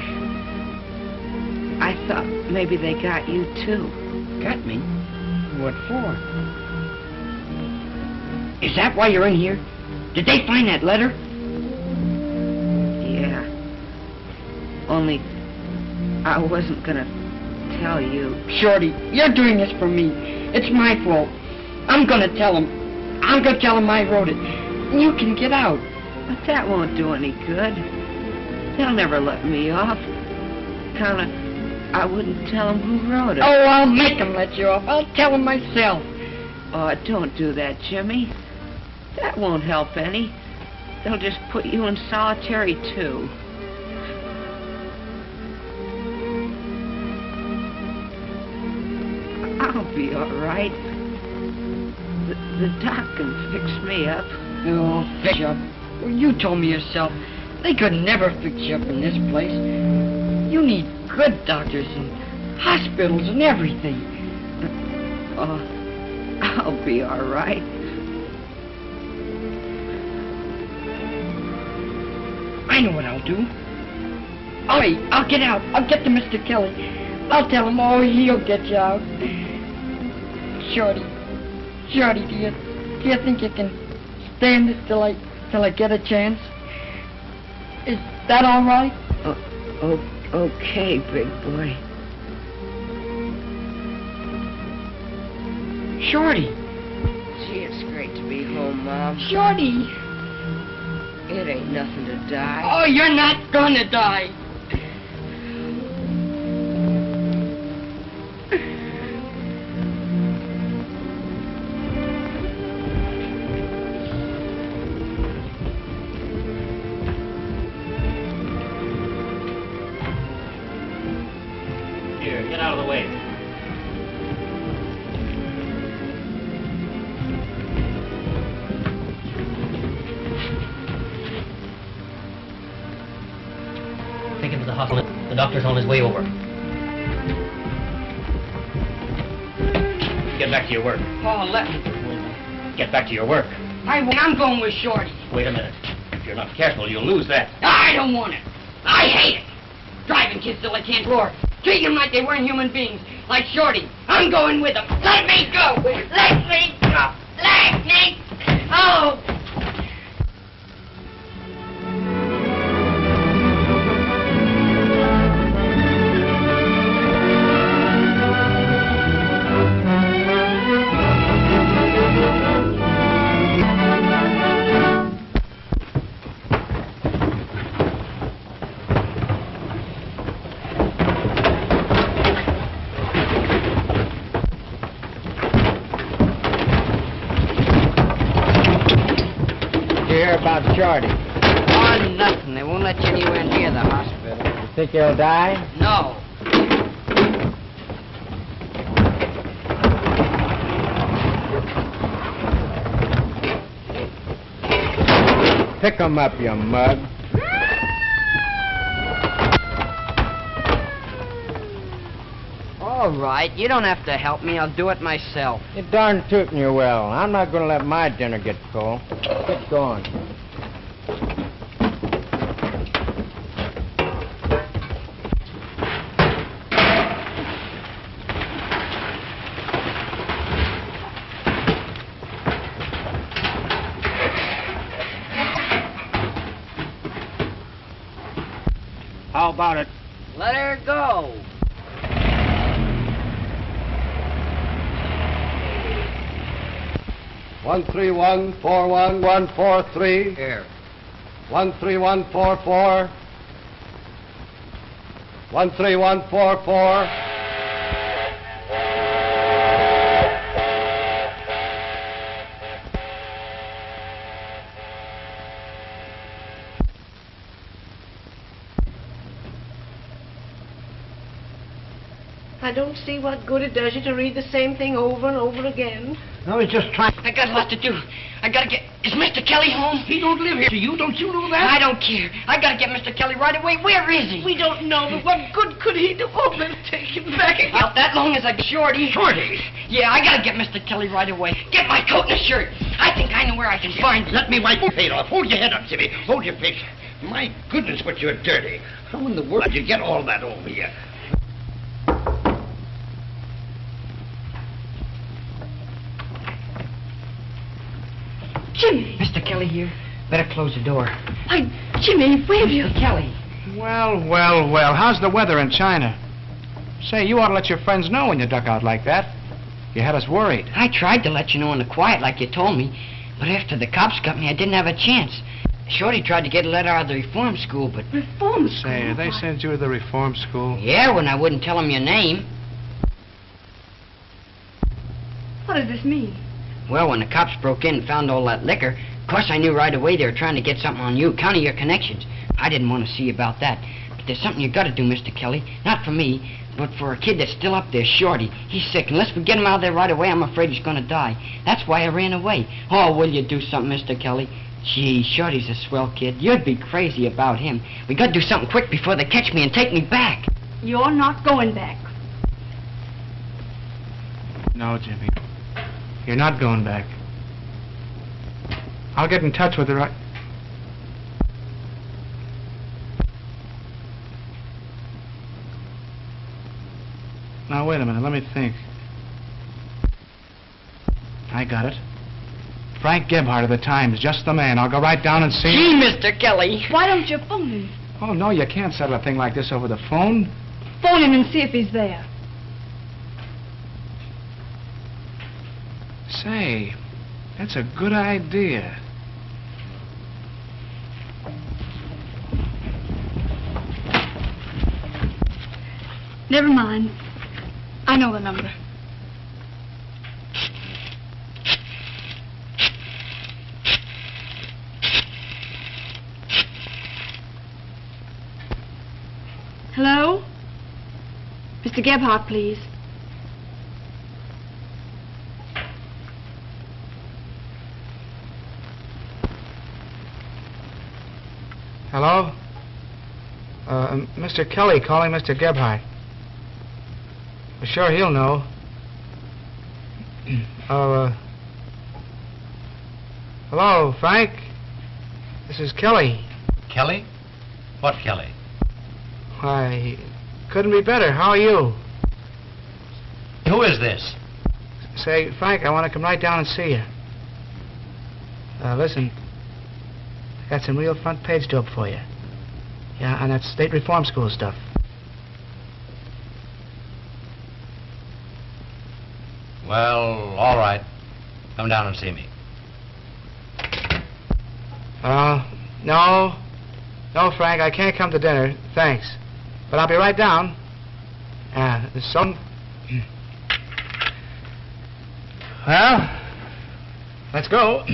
S4: I thought maybe they got you, too.
S7: Got me? What for? Is that why you're in here? Did they find that letter?
S4: Yeah. Only I wasn't gonna tell you.
S7: Shorty, you're doing this for me. It's my fault. I'm gonna tell him. I'm gonna tell him I wrote it. You can get out.
S4: But that won't do any good. They'll never let me off. I wouldn't tell them who wrote it.
S7: Oh, I'll make them let you off. I'll tell them myself.
S4: Oh, don't do that, Jimmy. That won't help any. They'll just put you in solitary, too. I'll be all right. The doc can fix me up.
S7: Oh, fix you up. Well, you told me yourself. They could never fix you up in this place. You need good doctors and hospitals and everything.
S4: Oh, I'll be all right.
S7: I know what I'll do. I'll get out. I'll get to Mr. Kelly. I'll tell him, he'll get you out. Shorty, do you think you can stand this till I get a chance? Is that all right?
S4: Okay, big boy. Shorty. Gee, it's great to be home, Mom.
S2: Shorty.
S4: It ain't nothing to die.
S2: Oh, you're not gonna die.
S12: Here, get out of the way. Take him to the hospital. The doctor's on his way over. Get back to your work.
S2: Oh, let me.
S12: Get back to your work.
S2: I'm going with Shorty.
S12: Wait a minute. If you're not careful, you'll lose that.
S2: I don't want it. I hate it. Driving kids till they can't walk. Treating them like they weren't human beings. Like Shorty. I'm going with them. Let me go. Let me go. Let me go.
S7: About Shorty.
S4: Oh, nothing. They won't let you anywhere near the hospital.
S7: You think he'll die?
S4: No.
S7: Pick him up, you mug.
S4: All right. You don't have to help me. I'll do it myself.
S7: You're darn tootin' you will. I'm not going to let my dinner get cold. Get going. How about it?
S4: Let her go.
S3: One 143.
S4: Here.
S3: 13144. 13144.
S15: I don't see what good it does you to read the same thing over and over again.
S8: I was just trying.
S2: I got a lot to do. I gotta get... Is Mr. Kelly home? He don't live here. You don't you know that? I don't care. I gotta get Mr. Kelly right away. Where is he?
S15: We don't know, but what good could he do? Oh, let's take him back again.
S2: About that long as I get Shorty. Shorty? Yeah, I gotta get Mr. Kelly right away. Get my coat and a shirt. I think I know where I can find him.
S16: Let me wipe your face off. Hold your head up, Jimmy. Hold your face. My goodness, but you're dirty. How in the world did you get all that over you?
S2: Jimmy.
S4: Mr. Kelly here. Better close the door.
S2: Jimmy, where have you...
S4: Mr. Kelly.
S5: Well. How's the weather in China? Say, you ought to let your friends know when you duck out like that. You had us worried.
S4: I tried to let you know in the quiet like you told me, but after the cops got me, I didn't have a chance. Shorty tried to get a letter out of the reform school, but...
S2: Reform school?
S5: Say, they sent you to the reform school?
S4: Yeah, when I wouldn't tell them your name.
S1: What does this mean?
S4: Well, when the cops broke in and found all that liquor, of course I knew right away they were trying to get something on you, count of your connections. I didn't want to see about that. But there's something you gotta do, Mr. Kelly. Not for me, but for a kid that's still up there, Shorty. He's sick. Unless we get him out of there right away, I'm afraid he's gonna die. That's why I ran away. Oh, will you do something, Mr. Kelly? Gee, Shorty's a swell kid. You'd be crazy about him. We gotta do something quick before they catch me and take me back.
S1: You're not going back.
S5: No, Jimmy. You're not going back. I'll get in touch with her. Now, wait a minute. Let me think. I got it. Frank Gebhardt of the Times, just the man. I'll go right down and see
S2: Gee,
S5: him.
S2: Mr. Kelly.
S1: Why don't you phone him?
S5: Oh, no, you can't settle a thing like this over the phone.
S1: Phone him and see if he's there.
S5: Say, that's a good idea.
S1: Never mind. I know the number. Hello? Mr. Gebhardt, please.
S5: Hello? Mr. Kelly calling Mr. Gebhardt. Sure, he'll know. Hello, Frank? This is Kelly.
S3: Kelly? What Kelly?
S5: Why, couldn't be better. How are you?
S3: Who is this?
S5: Say, Frank, I want to come right down and see you. Listen, I got some real front page dope for you. Yeah, and that state reform school stuff.
S3: Well, all right. Come down and see me.
S5: No. No, Frank, I can't come to dinner. Thanks. But I'll be right down. Well, let's go.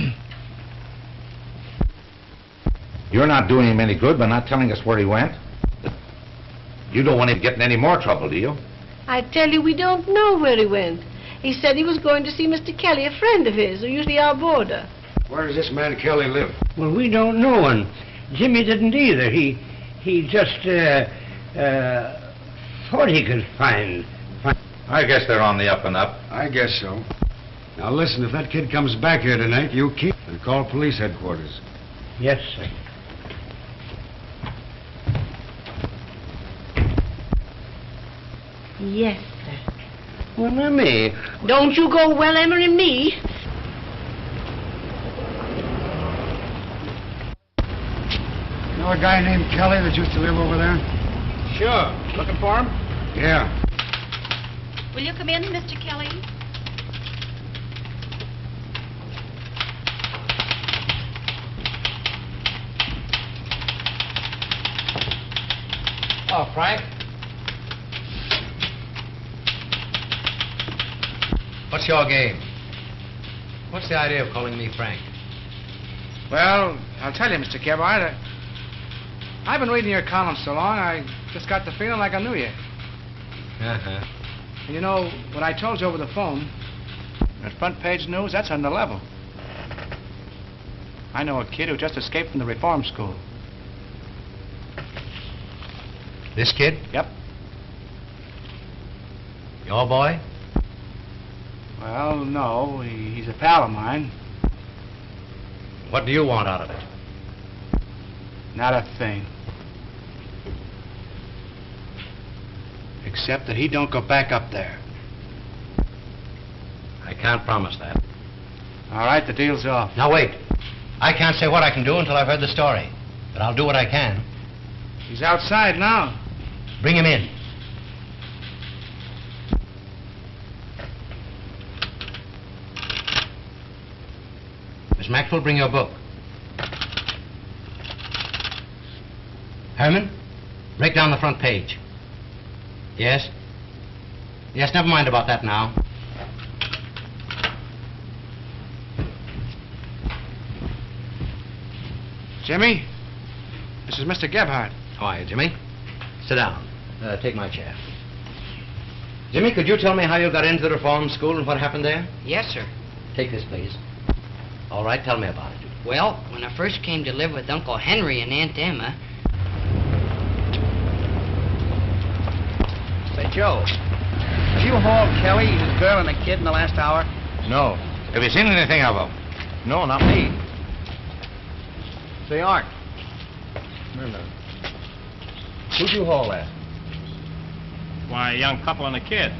S18: You're not doing him any good by not telling us where he went. You don't want him getting any more trouble, do you?
S6: I tell you, we don't know where he went. He said he was going to see Mr. Kelly, a friend of his, who used to be our boarder.
S14: Where does this man Kelly live?
S16: Well, we don't know, and Jimmy didn't either. He just thought he could find.
S18: I guess they're on the up and up.
S14: I guess so. Now listen, if that kid comes back here tonight, you keep and call police headquarters.
S16: Yes, sir.
S6: Yes, sir.
S16: Well, now, me.
S6: Don't you go well, Emery, me.
S14: Know a guy named Kelly that used to live over there?
S5: Sure. Looking for him?
S14: Yeah.
S9: Will you come in, Mr. Kelly?
S3: Oh, Frank. What's your game? What's the idea of calling me Frank?
S5: Well, I'll tell you, Mr. Gebhardt. I've been reading your columns so long, I just got the feeling like I knew you.
S3: Uh-huh.
S5: And you know, what I told you over the phone, that front page news, that's on the level. I know a kid who just escaped from the reform school.
S3: This kid?
S5: Yep.
S3: Your boy?
S5: Well, no, he's a pal of mine.
S3: What do you want out of it?
S5: Not a thing. Except that he don't go back up there.
S3: I can't promise that.
S5: All right, the deal's off.
S3: Now, wait. I can't say what I can do until I've heard the story. But I'll do what I can.
S5: He's outside now.
S3: Bring him in. Miss Maxwell, bring your book. Herman, break down the front page. Yes? Yes, never mind about that now.
S5: Jimmy, this is Mr. Gebhardt.
S3: How are you, Jimmy? Sit down. Take my chair. Jimmy, could you tell me how you got into the reform school and what happened there?
S4: Yes, sir.
S3: Take this, please. All right, tell me about it.
S4: Well, when I first came to live with Uncle Henry and Aunt Emma...
S19: Say, Joe, have you hauled Kelly, his girl, and a kid in the last hour?
S18: No. Have you seen anything of them?
S19: No, not me. Say, Art. Come here a minute. Who'd you haul at?
S20: Why, a young couple and a kid.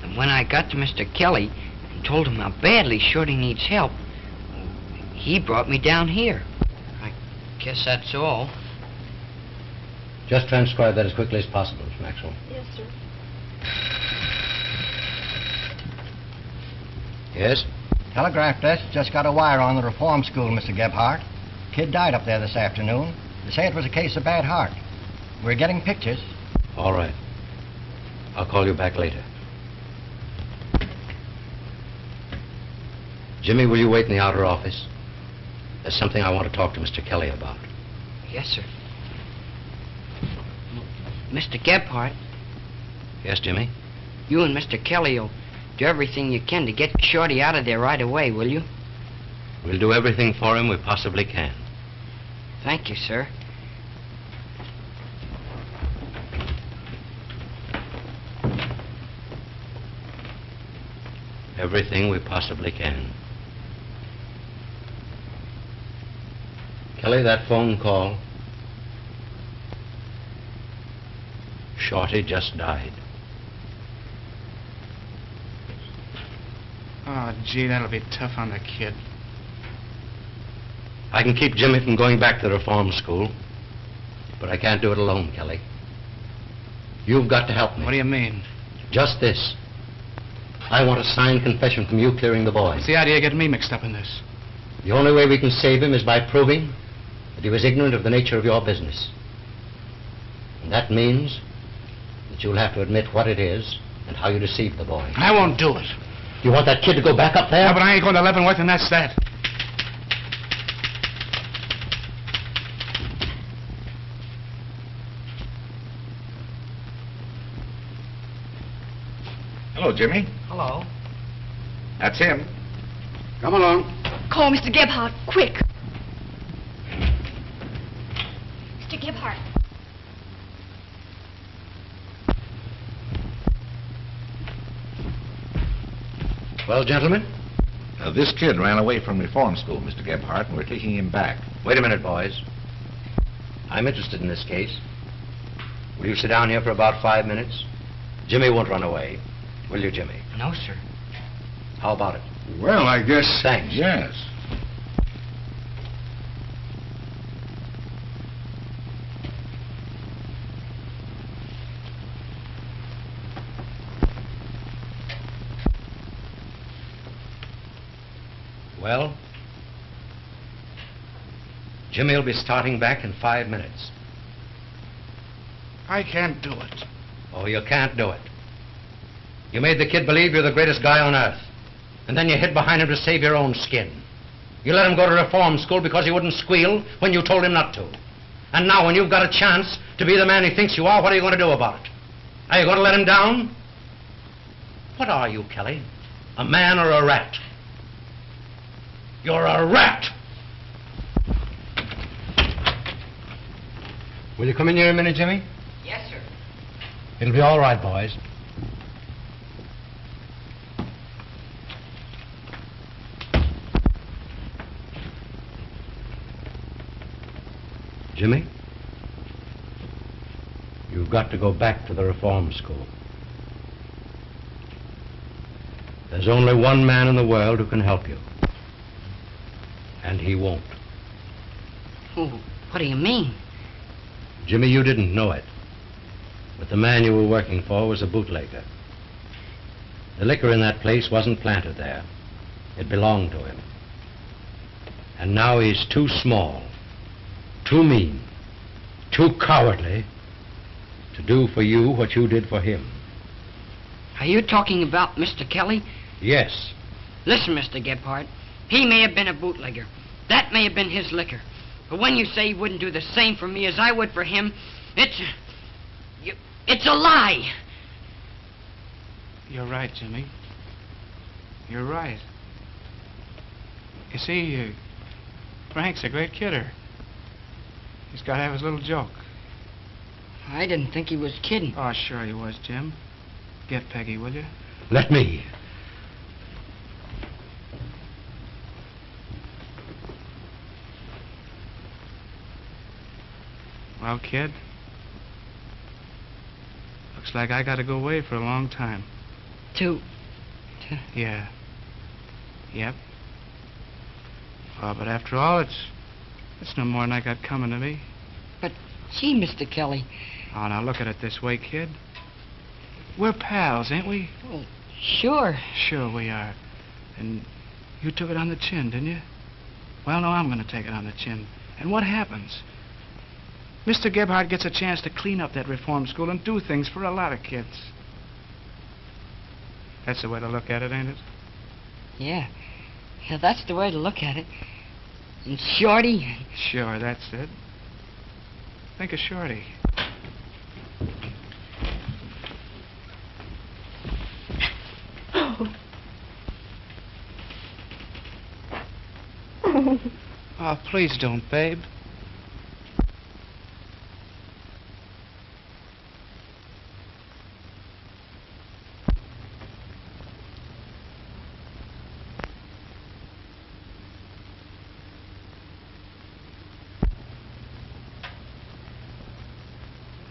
S4: And when I got to Mr. Kelly and told him how badly Shorty needs help, he brought me down here. I guess that's all.
S3: Just transcribe that as quickly as possible, Miss Maxwell.
S6: Yes, sir.
S3: Yes?
S21: Telegraph desk just got a wire on the reform school, Mr. Gebhardt. Kid died up there this afternoon. They say it was a case of bad heart. We're getting pictures.
S3: All right. I'll call you back later. Jimmy, will you wait in the outer office? There's something I want to talk to Mr. Kelly about.
S4: Yes, sir. Mr. Gebhardt,
S3: Yes, Jimmy?
S4: you and Mr. Kelly will do everything you can to get Shorty out of there right away, will you?
S3: We'll do everything for him we possibly can.
S4: Thank you, sir.
S3: Everything we possibly can. Kelly, that phone call. Shorty just died.
S5: Oh, gee, that'll be tough on the kid.
S3: I can keep Jimmy from going back to the reform school, but I can't do it alone, Kelly. You've got to help me.
S5: What do you mean?
S3: Just this. I want a signed confession from you clearing the boy.
S5: What's the idea of getting me mixed up in this?
S3: The only way we can save him is by proving that he was ignorant of the nature of your business. And that means that you'll have to admit what it is and how you deceived the boy.
S5: I won't do it.
S3: You want that kid to go back up there?
S5: Yeah, but I ain't going to Leavenworth, and that's that.
S18: Hello, Jimmy.
S6: Hello.
S18: That's him.
S13: Come along.
S1: Call Mr. Gebhardt, quick.
S9: Mr. Gebhardt.
S3: Well, gentlemen?
S18: This kid ran away from reform school, Mr. Gebhardt, and we're taking him back.
S3: Wait a minute, boys. I'm interested in this case. Will you sit down here for about 5 minutes? Jimmy won't run away. Will you, Jimmy?
S4: No, sir.
S3: How about it?
S13: Well, I guess...
S3: Thanks.
S18: Yes.
S3: Well, Jimmy will be starting back in 5 minutes.
S5: I can't do it.
S3: Oh, you can't do it. You made the kid believe you're the greatest guy on earth. And then you hid behind him to save your own skin. You let him go to reform school because he wouldn't squeal when you told him not to. And now when you've got a chance to be the man he thinks you are, what are you going to do about it? Are you going to let him down? What are you, Kelly? A man or a rat? You're a rat! Will you come in here a minute, Jimmy?
S4: Yes, sir.
S3: It'll be all right, boys. Jimmy, you've got to go back to the reform school. There's only one man in the world who can help you. And he won't.
S4: Oh, what do you mean?
S3: Jimmy, you didn't know it, but the man you were working for was a bootlegger. The liquor in that place wasn't planted there. It belonged to him. And now he's too small, too mean, too cowardly to do for you what you did for him.
S4: Are you talking about Mr. Kelly?
S3: Yes.
S4: Listen, Mr. Gebhardt. He may have been a bootlegger. That may have been his liquor. But when you say he wouldn't do the same for me as I would for him, it's a lie.
S5: You're right, Jimmy. You're right. You see, Frank's a great kidder. He's got to have his little joke.
S4: I didn't think he was kidding.
S5: Oh, sure he was, Jim. Get Peggy, will you?
S3: Let me.
S5: Well, kid, looks like I got to go away for a long time. Yeah. Yep. Oh, but after all, it's no more than I got coming to me.
S4: But, gee, Mr. Kelly.
S5: Oh, now look at it this way, kid. We're pals, ain't we?
S4: Well, sure.
S5: Sure we are. And you took it on the chin, didn't you? Well, no, I'm going to take it on the chin. And what happens? Mr. Gebhardt gets a chance to clean up that reform school and do things for a lot of kids. That's the way to look at it, ain't it?
S4: Yeah. Yeah, that's the way to look at it. And Shorty...
S5: Sure, that's it. Think of Shorty. Oh, please don't, babe.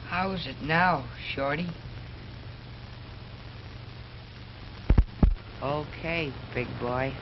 S4: How's it now, Shorty? Okay, big boy.